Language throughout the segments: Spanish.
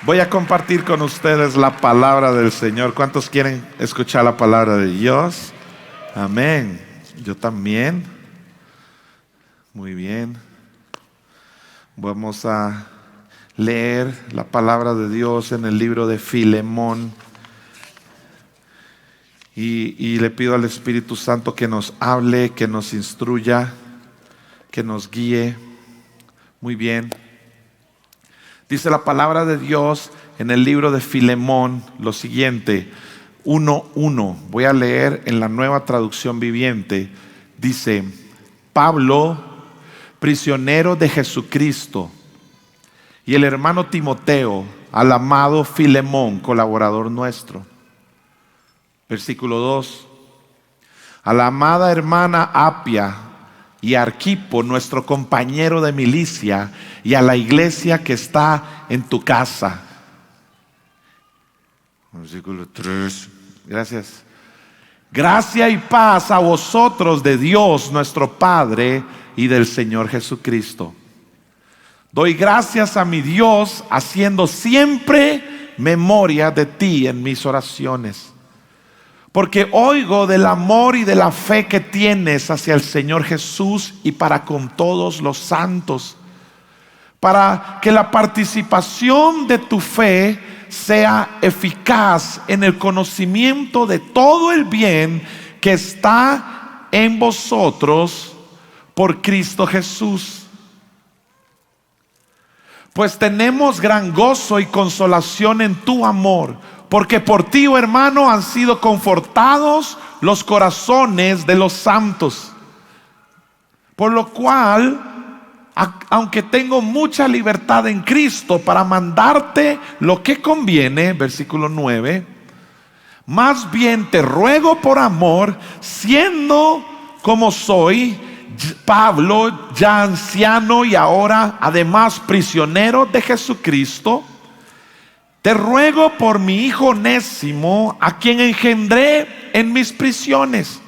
Voy a compartir con ustedes la palabra del Señor. ¿Cuántos quieren escuchar la palabra de Dios? Amén. Yo también. Muy bien. Vamos a leer la palabra de Dios en el libro de Filemón. Y le pido al Espíritu Santo que nos hable, que nos instruya, que nos guíe. Muy bien. Dice la palabra de Dios en el libro de Filemón lo siguiente, 1:1. Voy a leer en la Nueva Traducción Viviente. Dice: Pablo, prisionero de Jesucristo, y el hermano Timoteo, al amado Filemón, colaborador nuestro. Versículo 2. A la amada hermana Apia y a Arquipo, nuestro compañero de milicia, y a la iglesia que está en tu casa. Versículo 3. Gracias. Gracia y paz a vosotros de Dios nuestro Padre y del Señor Jesucristo. Doy gracias a mi Dios, haciendo siempre memoria de ti en mis oraciones, porque oigo del amor y de la fe que tienes hacia el Señor Jesús y para con todos los santos, para que la participación de tu fe sea eficaz en el conocimiento de todo el bien que está en vosotros por Cristo Jesús. Pues tenemos gran gozo y consolación en tu amor, porque por ti, oh hermano, han sido confortados los corazones de los santos. Por lo cual, aunque tengo mucha libertad en Cristo para mandarte lo que conviene, versículo 9, más bien te ruego por amor, siendo como soy, Pablo, ya anciano y ahora además prisionero de Jesucristo, te ruego por mi hijo Onésimo, a quien engendré en mis prisiones,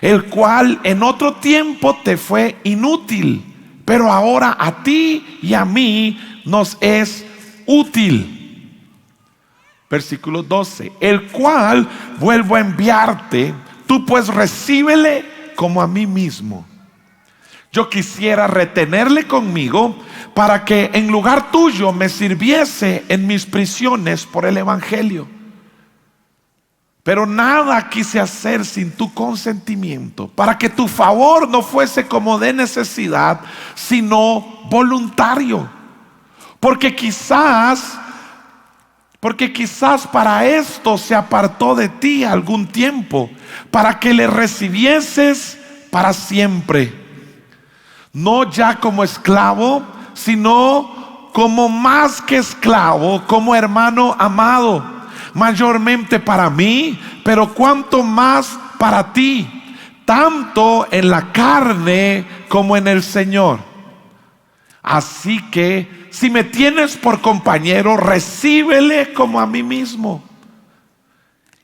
el cual en otro tiempo te fue inútil, pero ahora a ti y a mí nos es útil. Versículo 12. El cual vuelvo a enviarte, tú pues recíbele como a mí mismo. Yo quisiera retenerle conmigo para que en lugar tuyo me sirviese en mis prisiones por el evangelio. Pero nada quise hacer sin tu consentimiento, para que tu favor no fuese como de necesidad, sino voluntario. Porque quizás para esto se apartó de ti algún tiempo, para que le recibieses para siempre. No ya como esclavo, sino como más que esclavo, como hermano amado, mayormente para mí, pero cuanto más para ti, tanto en la carne como en el Señor. Así que si me tienes por compañero, recíbele como a mí mismo.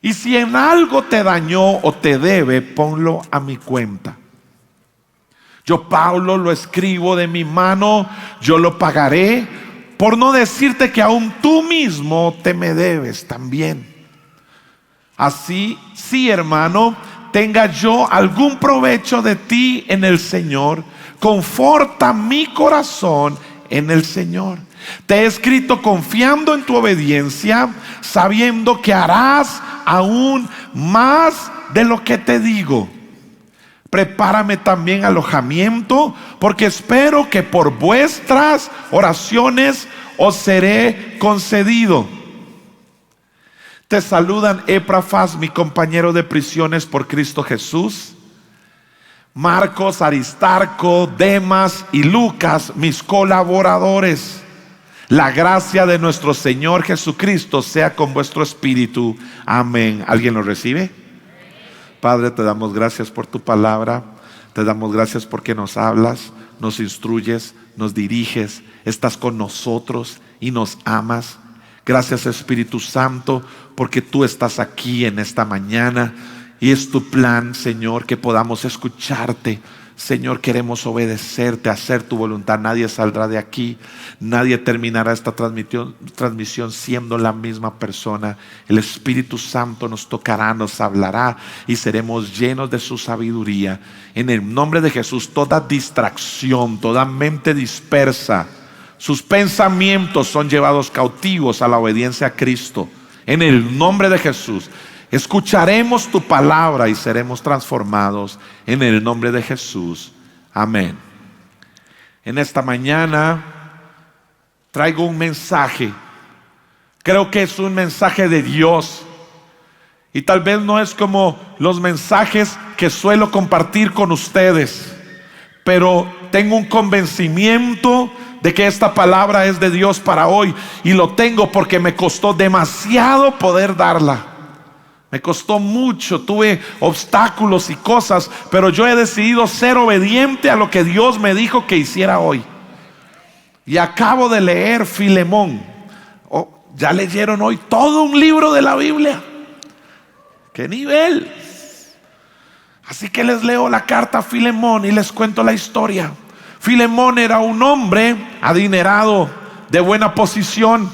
Y si en algo te dañó o te debe, ponlo a mi cuenta. Yo, Pablo, lo escribo de mi mano, yo lo pagaré, por no decirte que aún tú mismo te me debes también. Así, sí, hermano, tenga yo algún provecho de ti en el Señor, conforta mi corazón en el Señor. Te he escrito confiando en tu obediencia, sabiendo que harás aún más de lo que te digo. Prepárame también alojamiento, porque espero que por vuestras oraciones os seré concedido. Te saludan Epafras, mi compañero de prisiones por Cristo Jesús, Marcos, Aristarco, Demas y Lucas, mis colaboradores. La gracia de nuestro Señor Jesucristo sea con vuestro espíritu. Amén. ¿Alguien lo recibe? Padre, te damos gracias por tu palabra. Te damos gracias porque nos hablas, nos instruyes, nos diriges, estás con nosotros y nos amas. Gracias, Espíritu Santo, porque tú estás aquí en esta mañana y es tu plan, Señor, que podamos escucharte. Señor, queremos obedecerte, hacer tu voluntad. Nadie saldrá de aquí, nadie terminará esta transmisión siendo la misma persona. El Espíritu Santo nos tocará, nos hablará y seremos llenos de su sabiduría. En el nombre de Jesús, toda distracción, toda mente dispersa, sus pensamientos son llevados cautivos a la obediencia a Cristo. En el nombre de Jesús, escucharemos tu palabra y seremos transformados en el nombre de Jesús. Amén. En esta mañana traigo un mensaje. Creo que es un mensaje de Dios. Y tal vez no es como los mensajes que suelo compartir con ustedes, pero tengo un convencimiento de que esta palabra es de Dios para hoy. Y lo tengo porque me costó demasiado poder darla. Me costó mucho, tuve obstáculos y cosas, pero yo he decidido ser obediente a lo que Dios me dijo que hiciera hoy. Y acabo de leer Filemón. Ya leyeron hoy todo un libro de la Biblia. ¡Qué nivel! Así que les leo la carta a Filemón y les cuento la historia. Filemón era un hombre adinerado, de buena posición,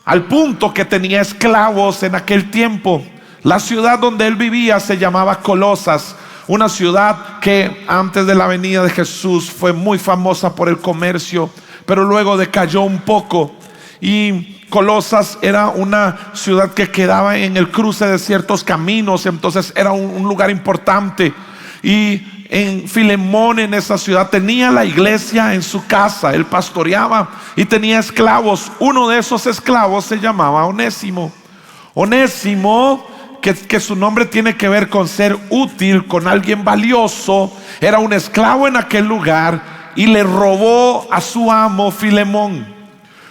al punto que tenía esclavos en aquel tiempo. La ciudad donde él vivía se llamaba Colosas, una ciudad que antes de la venida de Jesús fue muy famosa por el comercio, pero luego decayó un poco. Y Colosas era una ciudad que quedaba en el cruce de ciertos caminos, entonces era un lugar importante. Y en Filemón, en esa ciudad, tenía la iglesia en su casa. Él pastoreaba y tenía esclavos. Uno de esos esclavos se llamaba Onésimo. Onésimo, que su nombre tiene que ver con ser útil, con alguien valioso, era un esclavo en aquel lugar y le robó a su amo Filemón.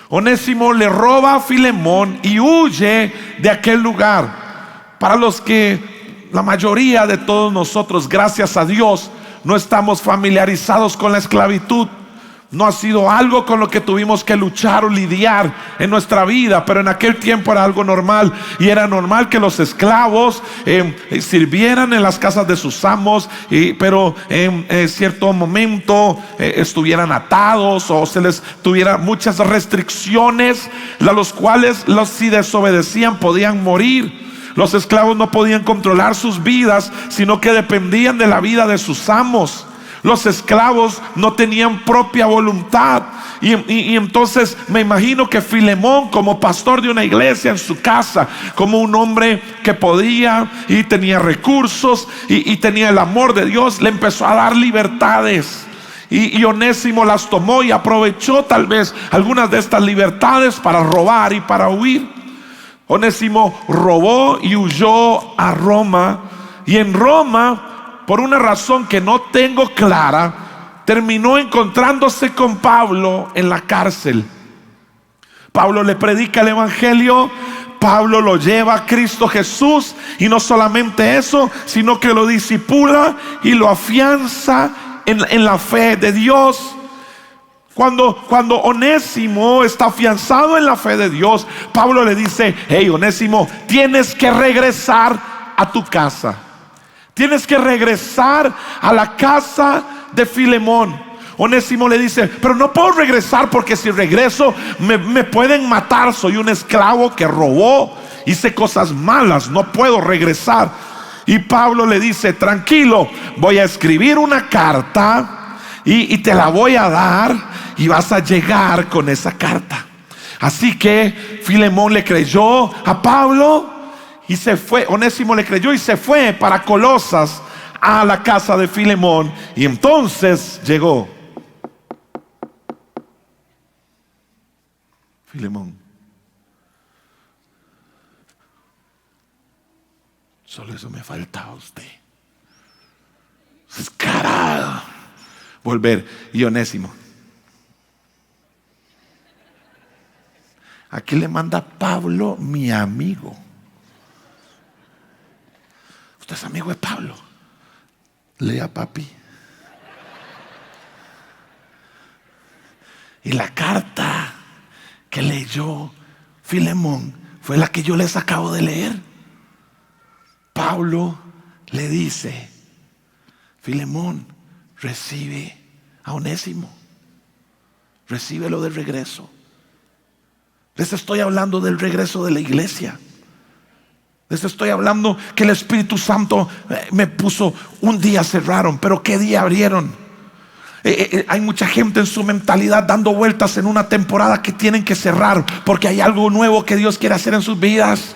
Onésimo le roba a Filemón y huye de aquel lugar. Para los que la mayoría de todos nosotros, gracias a Dios, no estamos familiarizados con la esclavitud. No ha sido algo con lo que tuvimos que luchar o lidiar en nuestra vida, pero en aquel tiempo era algo normal. Y era normal que los esclavos sirvieran en las casas de sus amos, pero en cierto momento estuvieran atados o se les tuviera muchas restricciones, a los cuales si desobedecían podían morir. Los esclavos no podían controlar sus vidas, sino que dependían de la vida de sus amos. Los esclavos no tenían propia voluntad. Y entonces me imagino que Filemón, como pastor de una iglesia en su casa, como un hombre que podía y tenía recursos y tenía el amor de Dios, le empezó a dar libertades. Y Onésimo las tomó y aprovechó tal vez algunas de estas libertades para robar y para huir. Onésimo robó y huyó a Roma. Y en Roma, por una razón que no tengo clara, terminó encontrándose con Pablo en la cárcel. Pablo le predica el evangelio, Pablo lo lleva a Cristo Jesús, y no solamente eso, sino que lo discipula y lo afianza en la fe de Dios. Cuando Onésimo está afianzado en la fe de Dios, Pablo le dice: hey Onésimo, tienes que regresar a tu casa. Tienes que regresar a la casa de Filemón. Onésimo le dice: pero no puedo regresar porque si regreso me pueden matar. Soy un esclavo que robó, hice cosas malas, no puedo regresar. Y Pablo le dice: tranquilo, voy a escribir una carta y te la voy a dar y vas a llegar con esa carta. Así que Filemón le creyó a Pablo y se fue. Onésimo le creyó y se fue para Colosas, a la casa de Filemón. Y entonces llegó Filemón. Solo eso me faltaba a usted. Descarado. Volver. Y Onésimo: aquí le manda Pablo, mi amigo. Usted es amigo de Pablo. Lea, papi. Y la carta que leyó Filemón fue la que yo les acabo de leer. Pablo le dice: Filemón, recibe a Onésimo. Recíbelo de regreso. Les estoy hablando del regreso de la iglesia. Les estoy hablando que el Espíritu Santo me puso, un día cerraron, pero ¿qué día abrieron? Hay mucha gente en su mentalidad dando vueltas en una temporada que tienen que cerrar porque hay algo nuevo que Dios quiere hacer en sus vidas.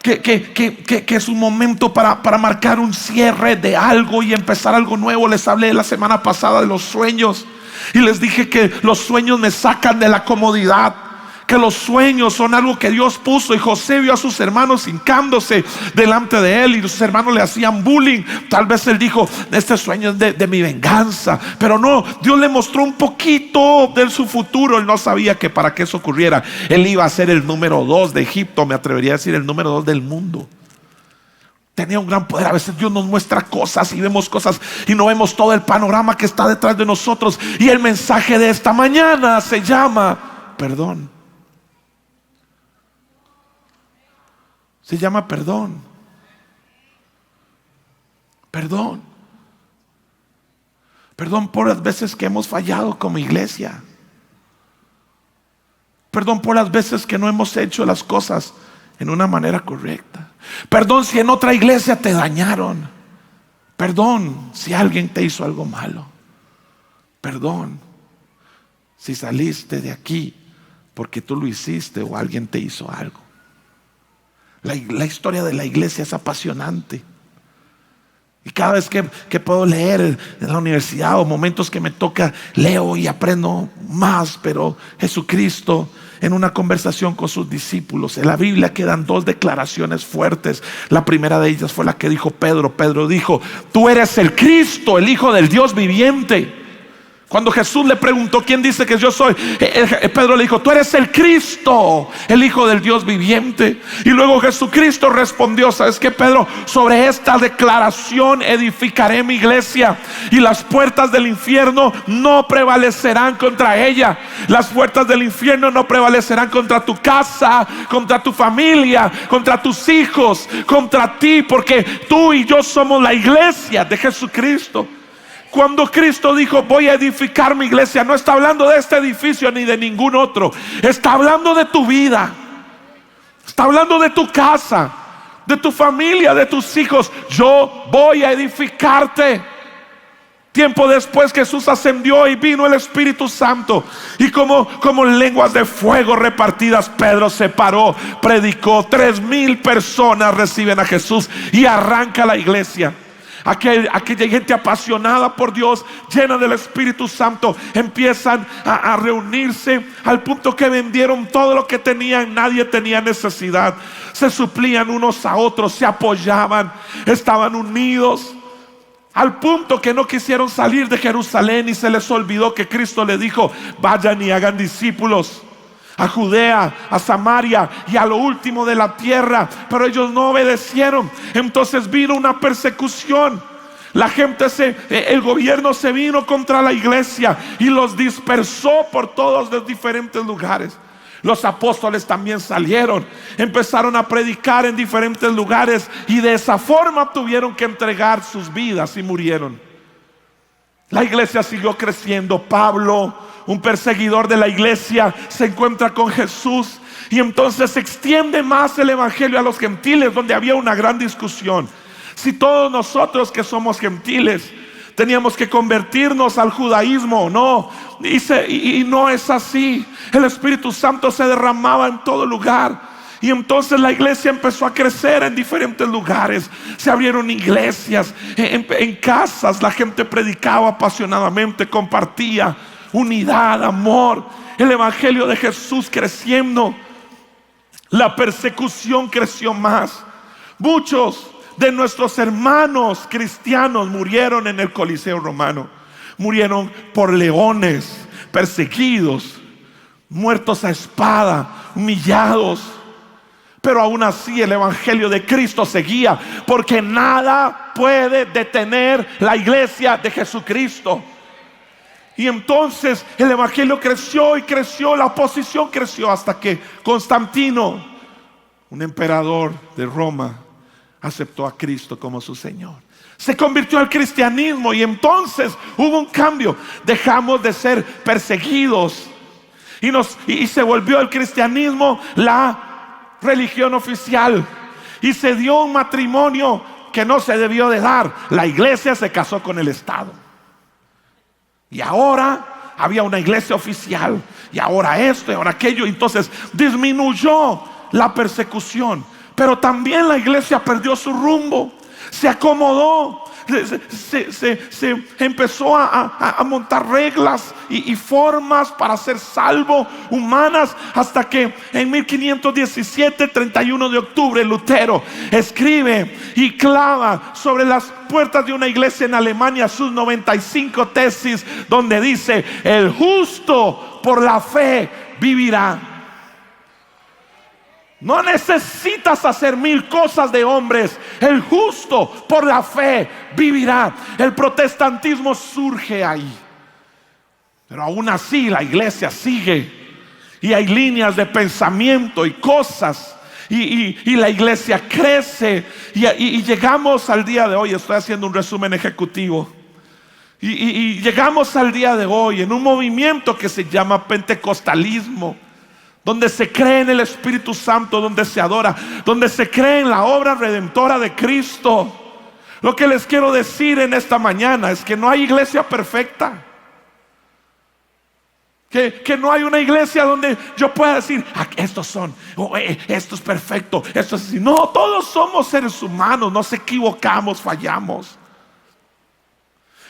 Que es un momento para marcar un cierre de algo y empezar algo nuevo. Les hablé la semana pasada de los sueños y les dije que los sueños me sacan de la comodidad, que los sueños son algo que Dios puso. Y José vio a sus hermanos hincándose delante de él y sus hermanos le hacían bullying. Tal vez él dijo, este sueño es de mi venganza, pero no, Dios le mostró un poquito de su futuro. Él no sabía que para que eso ocurriera él iba a ser el número 2 de Egipto, me atrevería a decir el número 2 del mundo. Tenía un gran poder. A veces Dios nos muestra cosas y vemos cosas y no vemos todo el panorama que está detrás de nosotros. Y el mensaje de esta mañana se llama perdón. Se llama perdón. Perdón. Perdón por las veces que hemos fallado como iglesia. Perdón por las veces que no hemos hecho las cosas en una manera correcta. Perdón si en otra iglesia te dañaron. Perdón si alguien te hizo algo malo. Perdón si saliste de aquí porque tú lo hiciste o alguien te hizo algo. La historia de la iglesia es apasionante. Y cada vez que puedo leer en la universidad o momentos que me toca, leo y aprendo más. Pero Jesucristo, en una conversación con sus discípulos, en la Biblia quedan 2 declaraciones fuertes. La primera de ellas fue la que dijo Pedro. Pedro dijo, tú eres el Cristo, el Hijo del Dios viviente. Cuando Jesús le preguntó, ¿quién dice que yo soy? Pedro le dijo, tú eres el Cristo, el Hijo del Dios viviente. Y luego Jesucristo respondió, ¿sabes qué, Pedro? Sobre esta declaración edificaré mi iglesia y las puertas del infierno no prevalecerán contra ella. Las puertas del infierno no prevalecerán contra tu casa, contra tu familia, contra tus hijos, contra ti, porque tú y yo somos la iglesia de Jesucristo. Cuando Cristo dijo, voy a edificar mi iglesia, no está hablando de este edificio ni de ningún otro. Está hablando de tu vida. Está hablando de tu casa, de tu familia, de tus hijos. Yo voy a edificarte. Tiempo después Jesús ascendió y vino el Espíritu Santo. Y como lenguas de fuego repartidas, Pedro se paró, predicó. 3,000 personas reciben a Jesús y arranca la iglesia. Aquella gente apasionada por Dios, llena del Espíritu Santo, empiezan a reunirse al punto que vendieron todo lo que tenían. Nadie tenía necesidad. Se suplían unos a otros, se apoyaban, estaban unidos, al punto que no quisieron salir de Jerusalén y se les olvidó que Cristo le dijo, vayan y hagan discípulos a Judea, a Samaria y a lo último de la tierra. Pero ellos no obedecieron. Entonces vino una persecución. La gente el gobierno se vino contra la iglesia y los dispersó por todos los diferentes lugares. Los apóstoles también salieron, empezaron a predicar en diferentes lugares y de esa forma tuvieron que entregar sus vidas y murieron. La iglesia siguió creciendo. Pablo, un perseguidor de la iglesia, se encuentra con Jesús y entonces se extiende más el evangelio a los gentiles, donde había una gran discusión. Si todos nosotros que somos gentiles teníamos que convertirnos al judaísmo o no, y no es así. El Espíritu Santo se derramaba en todo lugar. Y entonces la iglesia empezó a crecer en diferentes lugares. Se abrieron iglesias, en casas la gente predicaba apasionadamente, compartía unidad, amor, el evangelio de Jesús creciendo. La persecución creció más. Muchos de nuestros hermanos cristianos murieron en el Coliseo romano. Murieron por leones, perseguidos, muertos a espada, humillados. Pero aún así el evangelio de Cristo seguía, porque nada puede detener la iglesia de Jesucristo. Y entonces el evangelio creció y creció, la oposición creció, hasta que Constantino, un emperador de Roma, aceptó a Cristo como su Señor. Se convirtió al cristianismo y entonces hubo un cambio. Dejamos de ser perseguidos y se volvió el cristianismo la religión oficial. Y se dio un matrimonio que no se debió de dar. La iglesia se casó con el Estado. Y ahora había una iglesia oficial. Y ahora esto y ahora aquello. Entonces disminuyó la persecución. Pero también la iglesia perdió su rumbo. Se acomodó. Se empezó a montar reglas y formas para ser salvo humanas, hasta que en 1517, 31 de octubre, Lutero escribe y clava sobre las puertas de una iglesia en Alemania sus 95 tesis, donde dice: el justo por la fe vivirá. No necesitas hacer 1000 cosas de hombres. El justo por la fe vivirá. El protestantismo surge ahí, pero aún así la iglesia sigue. Y hay líneas de pensamiento y cosas. Y la iglesia crece. Y llegamos al día de hoy. Estoy haciendo un resumen ejecutivo. Y llegamos al día de hoy en un movimiento que se llama pentecostalismo, donde se cree en el Espíritu Santo, donde se adora, donde se cree en la obra redentora de Cristo. Lo que les quiero decir en esta mañana es que no hay iglesia perfecta. Que no hay una iglesia donde yo pueda decir: estos son, esto es perfecto, esto es así. No, todos somos seres humanos, nos equivocamos, fallamos.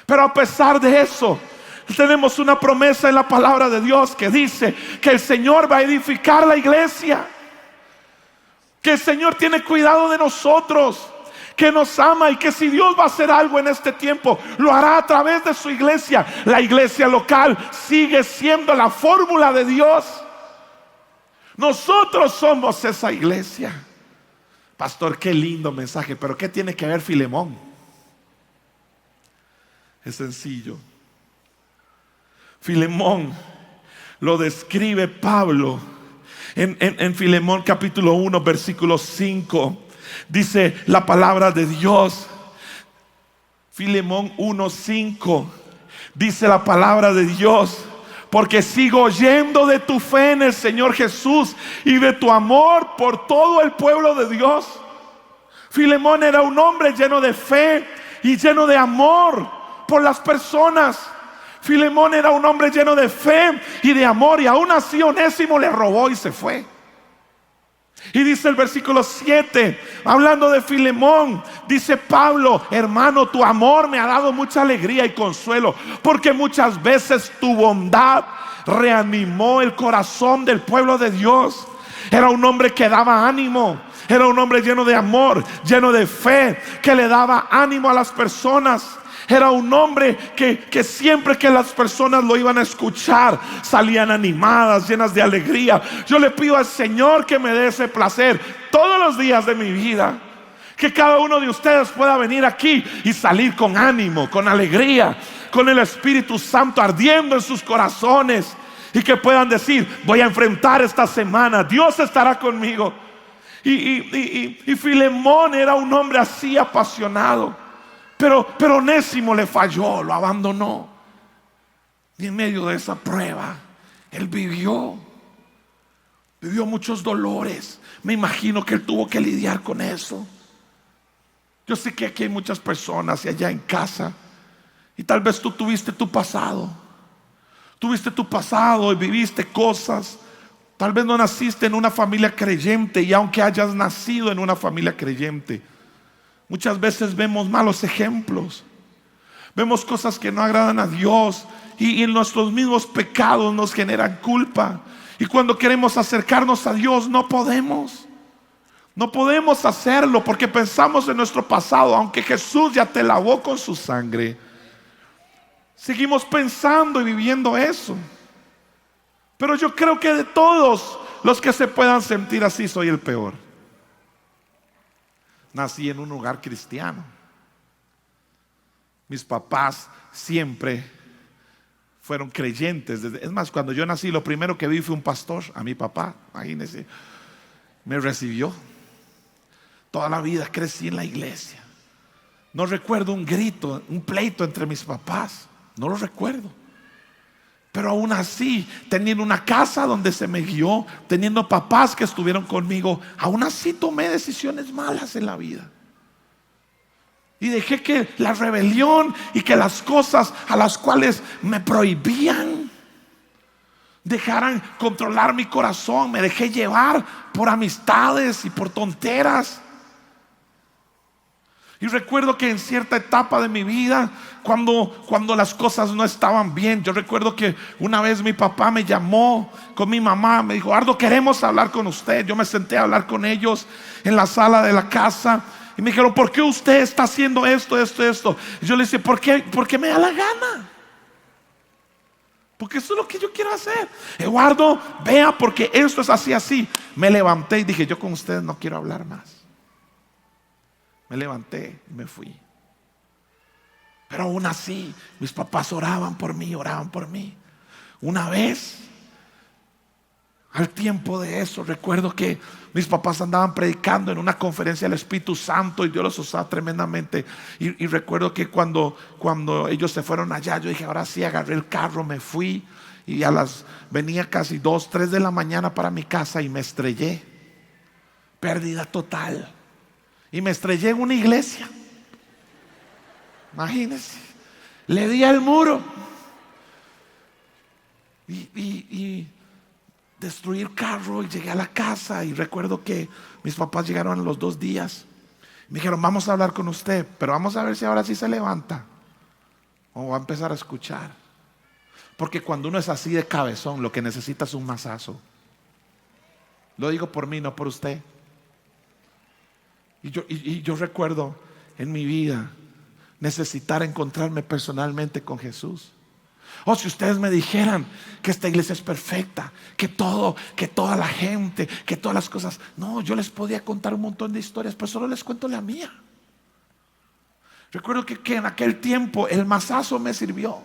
Pero a pesar de eso, tenemos una promesa en la palabra de Dios que dice que el Señor va a edificar la iglesia, que el Señor tiene cuidado de nosotros, que nos ama, y que si Dios va a hacer algo en este tiempo, lo hará a través de su iglesia. La iglesia local sigue siendo la fórmula de Dios. Nosotros somos esa iglesia. Pastor, qué lindo mensaje, pero ¿qué tiene que ver Filemón? Es sencillo. Filemón lo describe Pablo en Filemón capítulo 1 versículo 5. Dice la palabra de Dios, Filemón 1:5, dice la palabra de Dios: porque sigo oyendo de tu fe en el Señor Jesús y de tu amor por todo el pueblo de Dios. Filemón era un hombre lleno de fe y lleno de amor por las personas. Filemón era un hombre lleno de fe y de amor, y aún así Onésimo le robó y se fue. Y dice el versículo 7, hablando de Filemón, dice Pablo: hermano, tu amor me ha dado mucha alegría y consuelo, porque muchas veces tu bondad reanimó el corazón del pueblo de Dios. Era un hombre que daba ánimo. Era un hombre lleno de amor, lleno de fe, que le daba ánimo a las personas. Era un hombre que siempre que las personas lo iban a escuchar, salían animadas, llenas de alegría. Yo le pido al Señor que me dé ese placer todos los días de mi vida. Que cada uno de ustedes pueda venir aquí y salir con ánimo, con alegría, con el Espíritu Santo ardiendo en sus corazones, y que puedan decir: voy a enfrentar esta semana, Dios estará conmigo. Y Filemón era un hombre así, apasionado. Pero Onésimo le falló, lo abandonó. Y en medio de esa prueba, él vivió muchos dolores. Me imagino que él tuvo que lidiar con eso. Yo sé que aquí hay muchas personas y allá en casa, y tal vez tú tuviste tu pasado. Tuviste tu pasado y viviste cosas. Tal vez no naciste en una familia creyente, y aunque hayas nacido en una familia creyente, muchas veces vemos malos ejemplos, vemos cosas que no agradan a Dios, y nuestros mismos pecados nos generan culpa. Y cuando queremos acercarnos a Dios, no podemos hacerlo, porque pensamos en nuestro pasado. Aunque Jesús ya te lavó con su sangre, seguimos pensando y viviendo eso. Pero yo creo que de todos los que se puedan sentir así, soy el peor. Nací en un hogar cristiano. Mis papás siempre fueron creyentes. Es más, cuando yo nací, lo primero que vi fue un pastor. A mi papá, imagínense, me recibió. Toda la vida crecí en la iglesia. No recuerdo un grito, un pleito entre mis papás. No lo recuerdo. Pero aún así, teniendo una casa donde se me guió, teniendo papás que estuvieron conmigo, aún así tomé decisiones malas en la vida. Y dejé que la rebelión y que las cosas a las cuales me prohibían dejaran controlar mi corazón. Me dejé llevar por amistades y por tonteras. Y recuerdo que en cierta etapa de mi vida, cuando las cosas no estaban bien, yo recuerdo que una vez mi papá me llamó con mi mamá, me dijo: Ardo, queremos hablar con usted. Yo me senté a hablar con ellos en la sala de la casa y me dijeron: ¿por qué usted está haciendo esto? Y yo le dije: porque me da la gana. Porque eso es lo que yo quiero hacer. Eduardo, vea, porque esto es así. Me levanté y dije: yo con ustedes no quiero hablar más. Me levanté y me fui. Pero aún así, mis papás oraban por mí. Una vez, al tiempo de eso, recuerdo que mis papás andaban predicando en una conferencia del Espíritu Santo y Dios los usaba tremendamente. Y recuerdo que cuando ellos se fueron allá, yo dije: ahora sí, agarré el carro, me fui. Y venía casi 2, 3 de la mañana para mi casa y me estrellé. Pérdida total. Y me estrellé en una iglesia. Imagínense. Le di al muro. Y destruí el carro y llegué a la casa. Y recuerdo que mis papás llegaron a los 2 días. Me dijeron: vamos a hablar con usted, pero vamos a ver si ahora sí se levanta o va a empezar a escuchar. Porque cuando uno es así de cabezón, lo que necesita es un mazazo. Lo digo por mí, no por usted. Y yo recuerdo en mi vida necesitar encontrarme personalmente con Jesús. O si ustedes me dijeran que esta iglesia es perfecta, que toda la gente, que todas las cosas. No, yo les podía contar un montón de historias, pero solo les cuento la mía. Recuerdo que en aquel tiempo el mazazo me sirvió.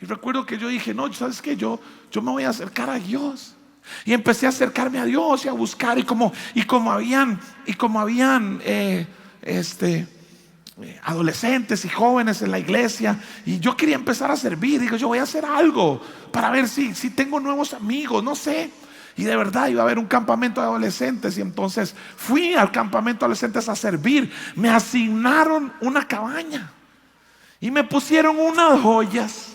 Y recuerdo que yo dije: no, ¿sabes qué? Yo me voy a acercar a Dios. Y empecé a acercarme a Dios y a buscar. Y como habían adolescentes y jóvenes en la iglesia, y yo quería empezar a servir. Digo: yo voy a hacer algo para ver si tengo nuevos amigos, no sé. Y de verdad iba a haber un campamento de adolescentes. Y entonces fui al campamento de adolescentes a servir. Me asignaron una cabaña y me pusieron unas joyas.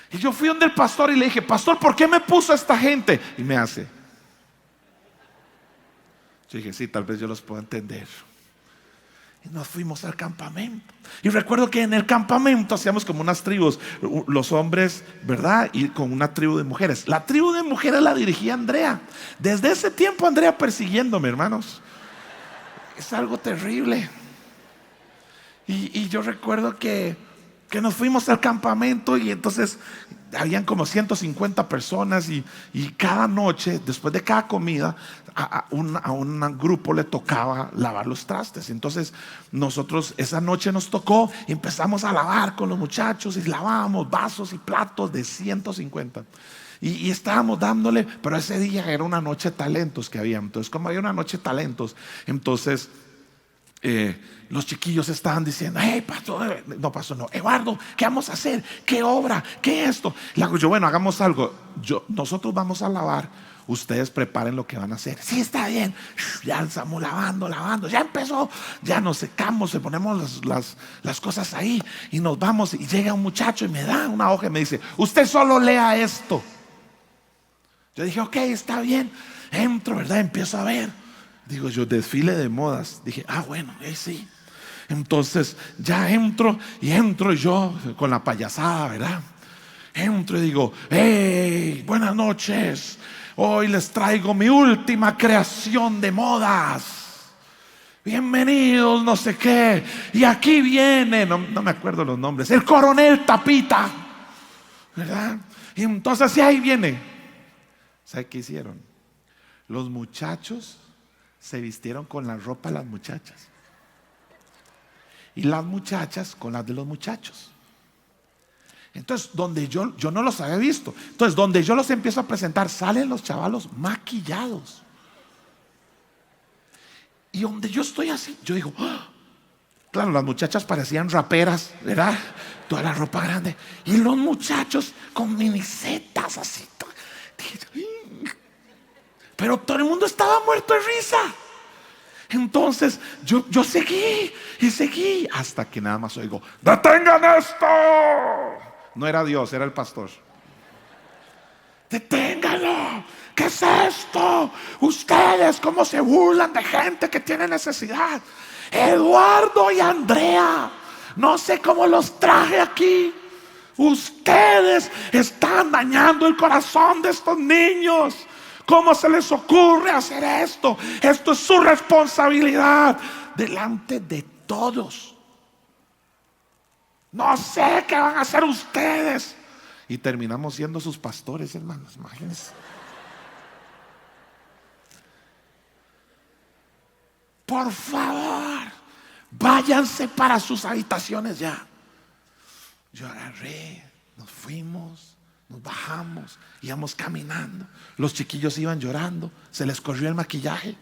Y yo fui donde el pastor y le dije: pastor, ¿por qué me puso esta gente? Y me hace. Yo dije: sí, tal vez yo los puedo entender. Y nos fuimos al campamento. Y recuerdo que en el campamento hacíamos como unas tribus. Los hombres, ¿verdad? Y con una tribu de mujeres. La tribu de mujeres la dirigía Andrea. Desde ese tiempo Andrea persiguiéndome, hermanos. Es algo terrible. Y yo recuerdo que nos fuimos al campamento. Y entonces habían como 150 personas. Y cada noche, después de cada comida, a un grupo le tocaba lavar los trastes. Entonces nosotros esa noche nos tocó y empezamos a lavar con los muchachos. Y lavábamos vasos y platos de 150. Y estábamos dándole. Pero ese día era una noche de talentos que había. Entonces, como había una noche de talentos, entonces los chiquillos estaban diciendo: hey, pastor, no, Eduardo, ¿qué vamos a hacer? ¿Qué obra? ¿Qué esto? Le hago yo: bueno, hagamos algo. Nosotros vamos a lavar, ustedes preparen lo que van a hacer. Sí, está bien. Ya estamos lavando, ya empezó. Ya nos secamos, le ponemos las cosas ahí y nos vamos. Y llega un muchacho y me da una hoja y me dice: usted solo lea esto. Yo dije: ok, está bien. Entro, ¿verdad? Empiezo a ver. Digo yo: desfile de modas. Dije: bueno, sí. Entonces ya entro yo con la payasada, ¿verdad? Entro y digo: hey, buenas noches. Hoy les traigo mi última creación de modas. Bienvenidos, no sé qué. Y aquí viene, no me acuerdo los nombres, el coronel Tapita, ¿verdad? Y entonces ahí viene. ¿Sabe qué hicieron? Los muchachos se vistieron con la ropa de las muchachas y las muchachas con las de los muchachos. Entonces, donde yo no los había visto. Entonces, donde yo los empiezo a presentar, salen los chavalos maquillados. Y donde yo estoy así, yo digo, ¡ah! Claro, las muchachas parecían raperas, ¿verdad? Toda la ropa grande. Y los muchachos con minisetas así. Pero todo el mundo estaba muerto de risa. Entonces yo seguí y seguí hasta que nada más oigo, ¡detengan esto! No era Dios, era el pastor. ¡Deténganlo! ¿Qué es esto? Ustedes cómo se burlan de gente que tiene necesidad. Eduardo y Andrea, no sé cómo los traje aquí. Ustedes están dañando el corazón de estos niños. ¿Cómo se les ocurre hacer esto? Esto es su responsabilidad delante de todos. No sé qué van a hacer ustedes. Y terminamos siendo sus pastores, hermanos, imagínense. Por favor, váyanse para sus habitaciones ya. Yo agarré, nos fuimos, nos bajamos, íbamos caminando. Los chiquillos iban llorando, se les corrió el maquillaje.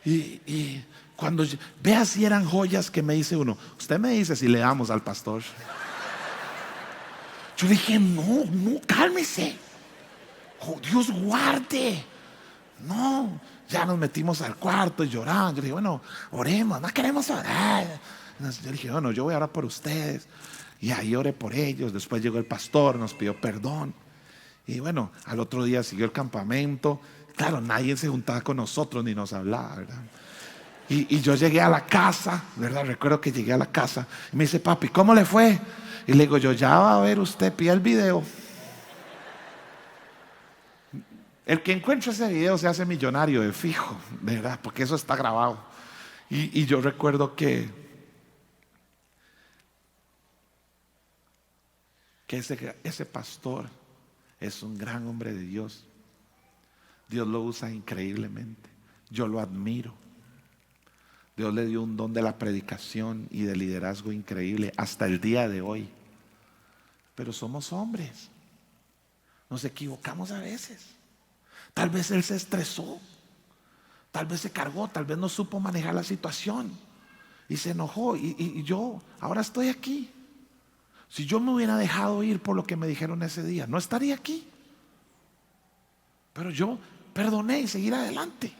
Y cuando vea si eran joyas, que me dice uno, usted me dice si le damos al pastor. Yo dije, no, cálmese. Oh, Dios guarde. No, ya nos metimos al cuarto y llorando. Yo dije, bueno, oremos, no queremos orar. Yo dije, bueno, yo voy a orar por ustedes. Y ahí oré por ellos. Después llegó el pastor, nos pidió perdón. Y bueno, al otro día siguió el campamento. Claro, nadie se juntaba con nosotros ni nos hablaba, ¿verdad? Y yo llegué a la casa, ¿verdad? Recuerdo que llegué a la casa y me dice, papi, ¿cómo le fue? Y le digo yo, ya va a ver usted, pida el video. El que encuentre ese video se hace millonario de fijo, ¿verdad? Porque eso está grabado. Y yo recuerdo que ese pastor es un gran hombre de Dios. Dios lo usa increíblemente. Yo lo admiro. Dios le dio un don de la predicación y de liderazgo increíble hasta el día de hoy. Pero somos hombres. Nos equivocamos a veces. Tal vez él se estresó. Tal vez se cargó. Tal vez no supo manejar la situación. Y se enojó. Y yo ahora estoy aquí. Si yo me hubiera dejado ir por lo que me dijeron ese día, no estaría aquí. Pero yo perdoné y seguí adelante.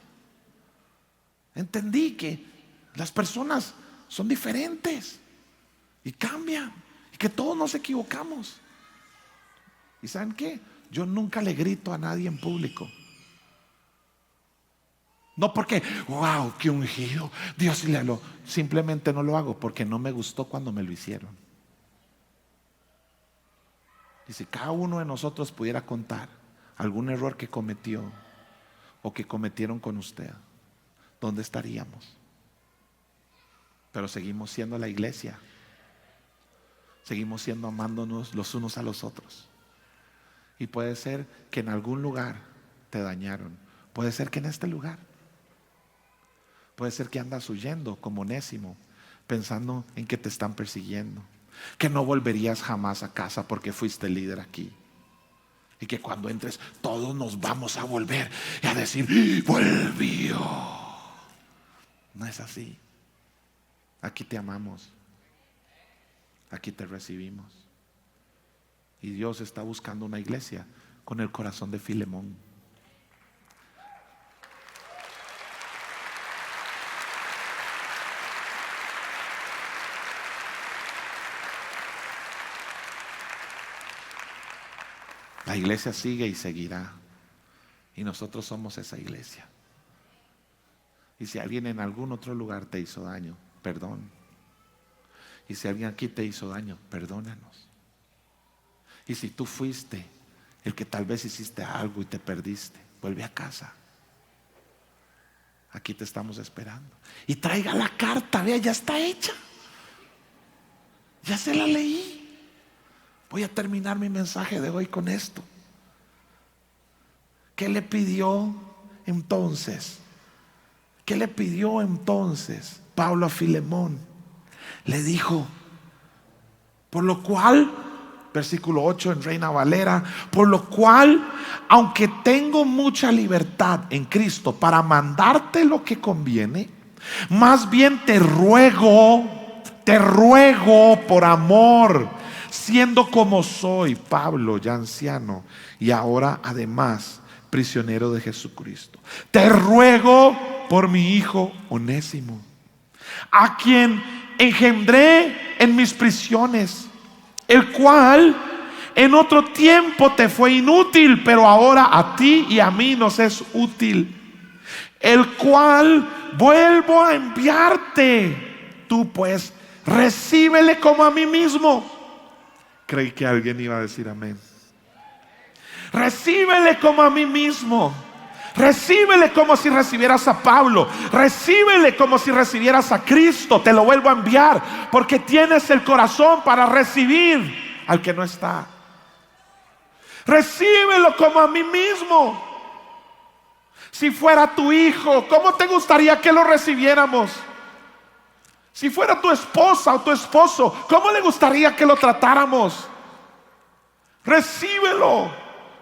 Entendí que las personas son diferentes y cambian, y que todos nos equivocamos. ¿Y saben qué? Yo nunca le grito a nadie en público. No porque, wow, qué ungido, Dios le habló. Simplemente no lo hago porque no me gustó cuando me lo hicieron. Y si cada uno de nosotros pudiera contar algún error que cometió o que cometieron con usted, ¿dónde estaríamos? Pero seguimos siendo la iglesia. Seguimos siendo amándonos los unos a los otros. Y puede ser que en algún lugar te dañaron. Puede ser que en este lugar. Puede ser que andas huyendo como Onésimo, pensando en que te están persiguiendo, que no volverías jamás a casa porque fuiste líder aquí. Y que cuando entres todos nos vamos a volver y a decir, volvió. No es así. Aquí te amamos. Aquí te recibimos. Y Dios está buscando una iglesia con el corazón de Filemón. La iglesia sigue y seguirá. Y nosotros somos esa iglesia. Y si alguien en algún otro lugar te hizo daño, perdón. Y si alguien aquí te hizo daño, perdónanos. Y si tú fuiste el que tal vez hiciste algo y te perdiste, vuelve a casa. Aquí te estamos esperando. Y traiga la carta, vea, ya está hecha. Ya se la leí. Voy a terminar mi mensaje de hoy con esto. ¿Qué le pidió entonces? ¿Qué le pidió entonces Pablo a Filemón? Le dijo, por lo cual Versículo 8 en Reina Valera: por lo cual, aunque tengo mucha libertad en Cristo para mandarte lo que conviene, más bien te ruego por amor, siendo como soy, Pablo, ya anciano, y ahora además prisionero de Jesucristo, te ruego por mi hijo Onésimo, a quien engendré en mis prisiones, el cual en otro tiempo te fue inútil, pero ahora a ti y a mí nos es útil, el cual vuelvo a enviarte. Tú pues recíbele como a mí mismo. Creí que alguien iba a decir amén. Recíbele como a mí mismo. Recíbele como si recibieras a Pablo. Recíbele como si recibieras a Cristo. Te lo vuelvo a enviar, porque tienes el corazón para recibir al que no está. Recíbelo como a mí mismo. Si fuera tu hijo, ¿cómo te gustaría que lo recibiéramos? Si fuera tu esposa o tu esposo, ¿cómo le gustaría que lo tratáramos? Recíbelo.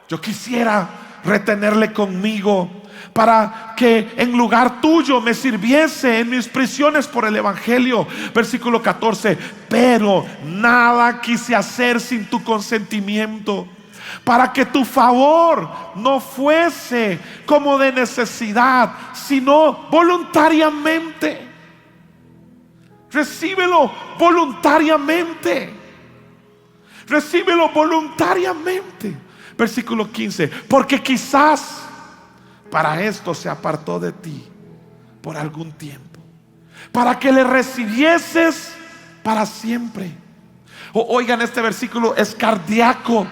Yo quisiera retenerle conmigo para que en lugar tuyo me sirviese en mis prisiones por el evangelio. Versículo 14: pero nada quise hacer sin tu consentimiento, para que tu favor no fuese como de necesidad, sino voluntariamente. Recíbelo voluntariamente. Recíbelo voluntariamente. Versículo 15: porque quizás para esto se apartó de ti por algún tiempo, para que le recibieses para siempre. Oigan, este versículo es cardíaco.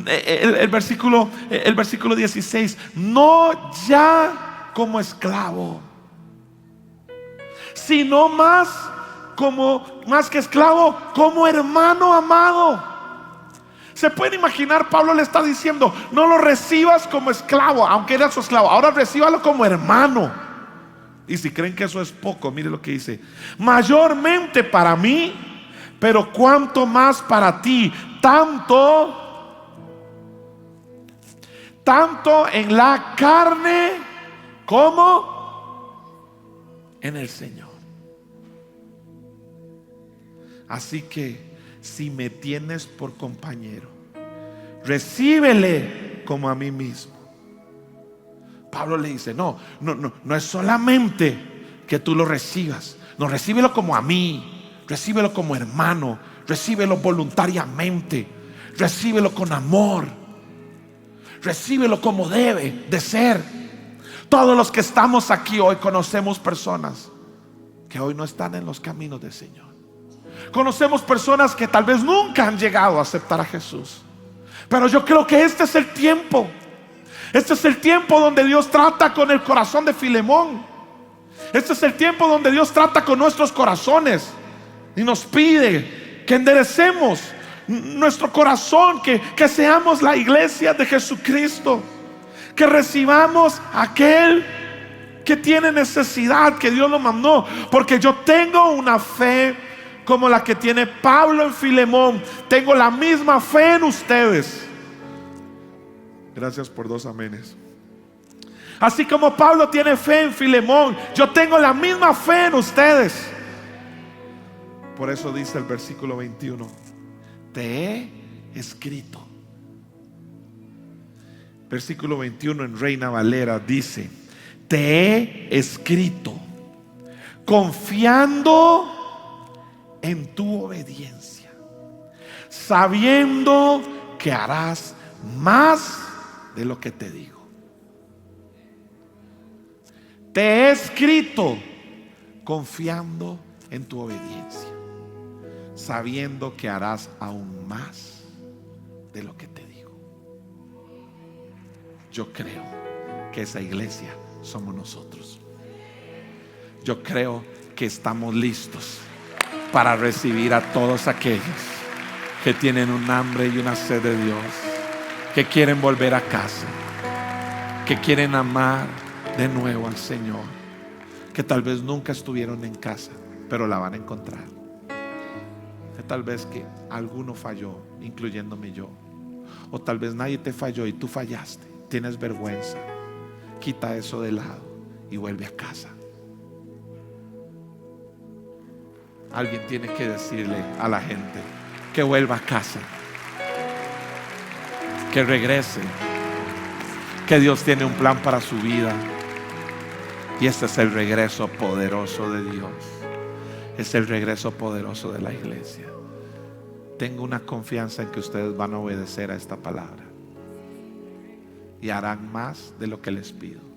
El versículo 16: no ya como esclavo, sino más que esclavo, como hermano amado. Se puede imaginar, Pablo le está diciendo: no lo recibas como esclavo, aunque eras su esclavo, ahora recíbalo como hermano. Y si creen que eso es poco, mire lo que dice: mayormente para mí, pero cuanto más para ti, tanto en la carne como en el Señor. Así que si me tienes por compañero, recíbele como a mí mismo. Pablo le dice: no es solamente que tú lo recibas, no, recíbelo como a mí, recíbelo como hermano, recíbelo voluntariamente, recíbelo con amor, recíbelo como debe de ser. Todos los que estamos aquí hoy conocemos personas que hoy no están en los caminos del Señor. Conocemos personas que tal vez nunca han llegado a aceptar a Jesús. Pero yo creo que este es el tiempo. Este es el tiempo donde Dios trata con el corazón de Filemón. Este es el tiempo donde Dios trata con nuestros corazones y nos pide que enderecemos nuestro corazón, que seamos la iglesia de Jesucristo, que recibamos a aquel que tiene necesidad, que Dios lo mandó. Porque yo tengo una fe como la que tiene Pablo en Filemón. Tengo la misma fe en ustedes. Gracias por 2 amenes. Así como Pablo tiene fe en Filemón, yo tengo la misma fe en ustedes. Por eso dice el versículo 21: te he escrito. Versículo 21 en Reina Valera dice: te he escrito confiando en tu obediencia, sabiendo que harás más de lo que te digo. Te he escrito confiando en tu obediencia, sabiendo que harás aún más de lo que te digo. Yo creo que esa iglesia somos nosotros. Yo creo que estamos listos para recibir a todos aquellos que tienen un hambre y una sed de Dios, que quieren volver a casa, que quieren amar de nuevo al Señor, que tal vez nunca estuvieron en casa, pero la van a encontrar. Tal vez que alguno falló, incluyéndome yo. O tal vez nadie te falló y tú fallaste. Tienes vergüenza. Quita eso de lado y vuelve a casa. Alguien tiene que decirle a la gente que vuelva a casa, que regrese, que Dios tiene un plan para su vida. Y este es el regreso poderoso de Dios. Es el regreso poderoso de la iglesia. Tengo una confianza en que ustedes van a obedecer a esta palabra y harán más de lo que les pido.